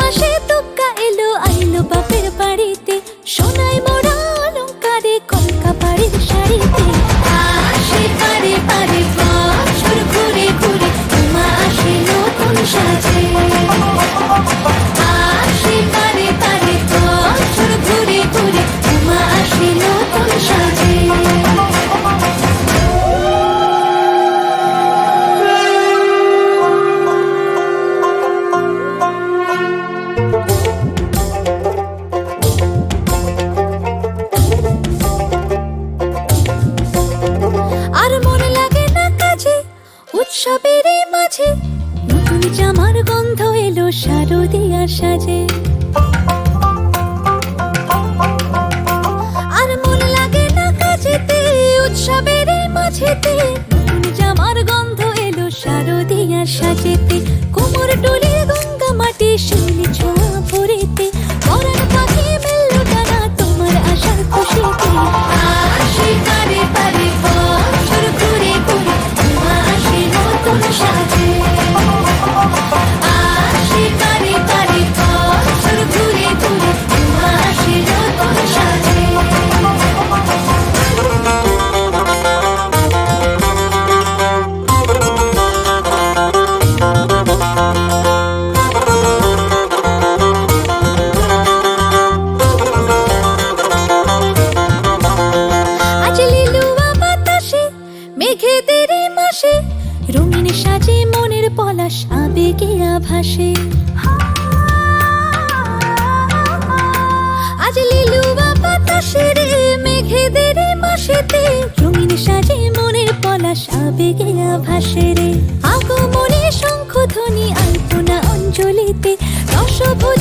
মাসে তুক্কা এলো আইলো বাপের বাড়িতে, সোনায় মোড়া অলংকারে কলকা বাড়ির শাড়িতে। আসে পারে পারে বছর ঘুরে ঘুরে, উমা আসে নতুন সাজে। আসে পারে পারে বছর ঘুরে ঘুরে, উমা আসে নতুন সাজে। আর মন লাগে না কাজে উৎসবের এই মাঝে, নতুন জামার গন্ধ এলো শারদিয়ার সাজে। আর মন লাগে না কাজেতে উৎসবের এই মাঝেতে, নতুন জামার গন্ধ এলো শারদিয়ার সাজেতে। কোমর ডোলে গঙ্গা মাটি শিউলি ছোঁয়া ভরেতে, পরাণ পাখি মেললো ডানা তোমার আশার খুশিতে। আসে পারে পারে বছর ঘুরে ঘুরে, উমা আসে নতুন সাজে। আসে পারে পারে বছর ঘুরে ঘুরে, উমা আসে নতুন সাজে। আজ লিলুয়া বাতাসে মেঘেদের মাসে, রঙিন সাজে মনের পলাশ আবেগে আভাসে। আজ লিলুয়া বাতাসে রে মেঘেদের মাসেতে, রঙিন সাজে মনের পলাশ আবেগে আভাসে রে। আগমনে শঙ্খধ্বনি আলপনা অঞ্জলিতে, দশভুজ